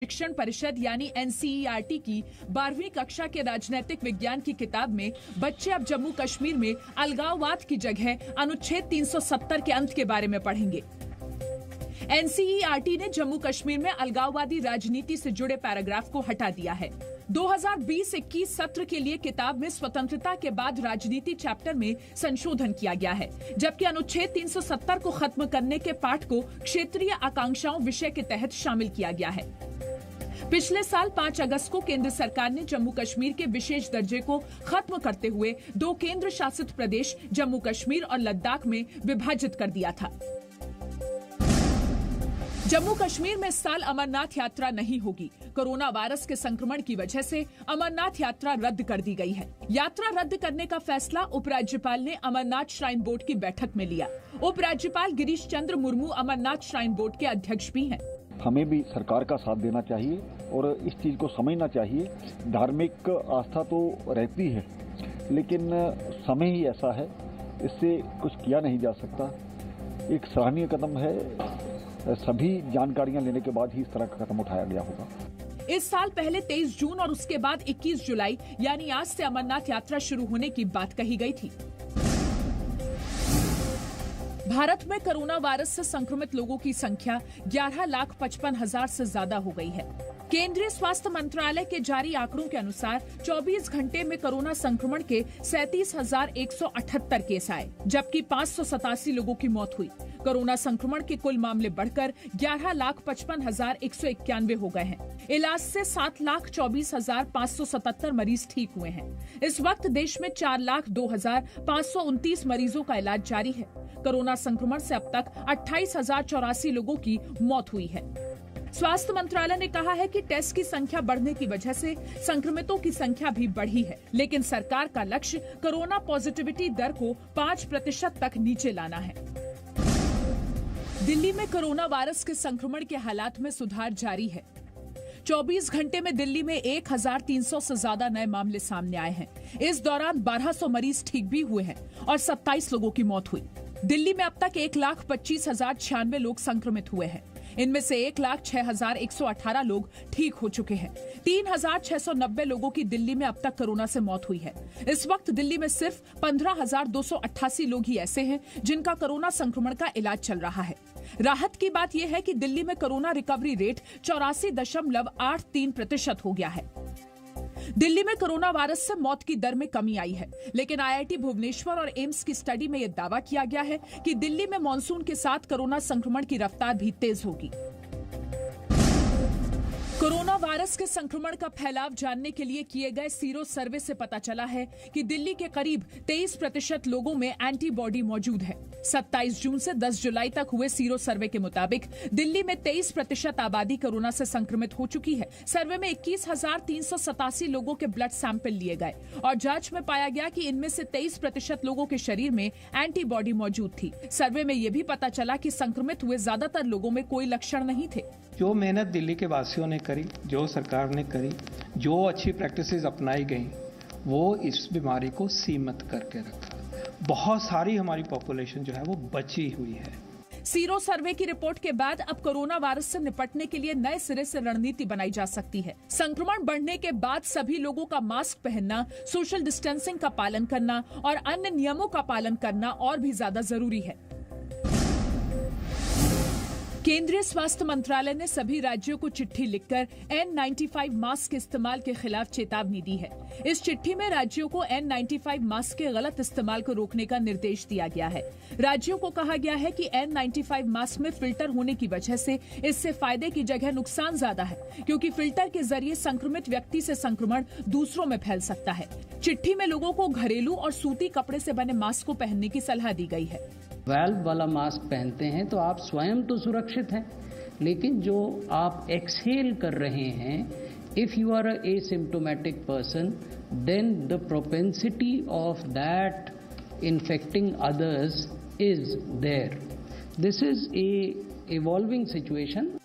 शिक्षण परिषद यानी एनसीईआरटी की 12वीं कक्षा के राजनीतिक विज्ञान की किताब में बच्चे अब जम्मू कश्मीर में अलगाववाद की जगह अनुच्छेद 370 के अंत के बारे में पढ़ेंगे। एनसीईआरटी ने जम्मू कश्मीर में अलगाववादी राजनीति से जुड़े पैराग्राफ को हटा दिया है। 2020-21 सत्र के लिए किताब में स्वतंत्रता के बाद राजनीति चैप्टर में संशोधन किया गया है, जबकि अनुच्छेद 370 को खत्म करने के पाठ को क्षेत्रीय आकांक्षाओं विषय के तहत शामिल किया गया है। पिछले साल 5 अगस्त को केंद्र सरकार ने जम्मू कश्मीर के विशेष दर्जे को खत्म करते हुए 2 केंद्र शासित प्रदेश जम्मू कश्मीर और लद्दाख में विभाजित कर दिया था। जम्मू कश्मीर में इस साल अमरनाथ यात्रा नहीं होगी। कोरोना वायरस के संक्रमण की वजह से अमरनाथ यात्रा रद्द कर दी गई है। यात्रा रद्द करने का फैसला उपराज्यपाल ने अमरनाथ श्राइन बोर्ड की बैठक में लिया। उपराज्यपाल गिरीश चंद्र मुर्मू अमरनाथ श्राइन बोर्ड के अध्यक्ष भी हैं। हमें भी सरकार का साथ देना चाहिए और इस चीज को समझना चाहिए। धार्मिक आस्था तो रहती है, लेकिन समय ही ऐसा है, इससे कुछ किया नहीं जा सकता। एक सराहनीय कदम है। सभी जानकारियां लेने के बाद ही इस तरह का कदम उठाया गया होगा। इस साल पहले 23 जून और उसके बाद 21 जुलाई यानी आज से अमरनाथ यात्रा शुरू होने की बात कही गई थी। भारत में कोरोना वायरस से संक्रमित लोगों की संख्या 11,55,000 से ज्यादा हो गई है। केंद्रीय स्वास्थ्य मंत्रालय के जारी आंकड़ों के अनुसार 24 घंटे में कोरोना संक्रमण के 37,178 केस आए, जबकि 587 लोगों की मौत हुई। कोरोना संक्रमण के कुल मामले बढ़कर 11,55,191 हो गए हैं। इलाज से 7,24,577 मरीज ठीक हुए हैं। इस वक्त देश में 4,02,529 मरीजों का इलाज जारी है। कोरोना संक्रमण से अब तक 28,084 लोगों की मौत हुई है। स्वास्थ्य मंत्रालय ने कहा है कि टेस्ट की संख्या बढ़ने की वजह से संक्रमितों की संख्या भी बढ़ी है, लेकिन सरकार का लक्ष्य कोरोना पॉजिटिविटी दर को 5% तक नीचे लाना है। दिल्ली में कोरोना वायरस के संक्रमण के हालात में सुधार जारी है। 24 घंटे में दिल्ली में 1,300 से ज्यादा नए मामले सामने आए हैं। इस दौरान 1,200 मरीज ठीक भी हुए हैं और 27 लोगों की मौत हुई। दिल्ली में अब तक 1,25,096 लोग संक्रमित हुए हैं। इनमें से 1,06,118 लोग ठीक हो चुके हैं। 3,690 लोगों की दिल्ली में अब तक कोरोना से मौत हुई है। इस वक्त दिल्ली में सिर्फ 15,288 लोग ही ऐसे हैं जिनका कोरोना संक्रमण का इलाज चल रहा है। राहत की बात यह है कि दिल्ली में कोरोना रिकवरी रेट 84.83% हो गया है। दिल्ली में कोरोना वायरस से मौत की दर में कमी आई है, लेकिन आईआईटी भुवनेश्वर और एम्स की स्टडी में यह दावा किया गया है कि दिल्ली में मॉनसून के साथ कोरोना संक्रमण की रफ्तार भी तेज होगी। कोरोना वायरस के संक्रमण का फैलाव जानने के लिए किए गए सीरो सर्वे से पता चला है कि दिल्ली के करीब 23% लोगों में एंटीबॉडी मौजूद है। 27 जून से 10 जुलाई तक हुए सीरो सर्वे के मुताबिक दिल्ली में 23% आबादी कोरोना से संक्रमित हो चुकी है। सर्वे में 21,387 लोगों के ब्लड सैंपल लिए गए और जांच में पाया गया कि इनमें से 23% लोगों के शरीर में एंटीबॉडी मौजूद थी। सर्वे में यह भी पता चला कि संक्रमित हुए ज्यादातर लोगों में कोई लक्षण नहीं थे। जो मेहनत दिल्ली के वासियों ने करी, जो सरकार ने करी, जो अच्छी प्रैक्टिसेस अपनाई गई, वो इस बीमारी को सीमित करके रखा। बहुत सारी हमारी पॉपुलेशन जो है वो बची हुई है। सीरो सर्वे की रिपोर्ट के बाद अब कोरोना वायरस से निपटने के लिए नए सिरे से रणनीति बनाई जा सकती है। संक्रमण बढ़ने के बाद सभी लोगों का मास्क पहनना, सोशल डिस्टेंसिंग का पालन करना और अन्य नियमों का पालन करना और भी ज्यादा जरूरी है। केंद्रीय स्वास्थ्य मंत्रालय ने सभी राज्यों को चिट्ठी लिखकर N95 मास्क के इस्तेमाल के खिलाफ चेतावनी दी है। इस चिट्ठी में राज्यों को N95 मास्क के गलत इस्तेमाल को रोकने का निर्देश दिया गया है। राज्यों को कहा गया है कि N95 मास्क में फिल्टर होने की वजह से इससे फायदे की जगह नुकसान ज्यादा है, क्योंकि फिल्टर के जरिए संक्रमित व्यक्ति से संक्रमण दूसरों में फैल सकता है। चिट्ठी में लोगों को घरेलू और सूती कपड़े से बने मास्क को पहनने की सलाह दी गई है। वैल्व वाला मास्क पहनते हैं तो आप स्वयं तो सुरक्षित हैं, लेकिन जो आप एक्सहेल कर रहे हैं, if you are a asymptomatic person, then the propensity of that infecting others is there. This is a evolving situation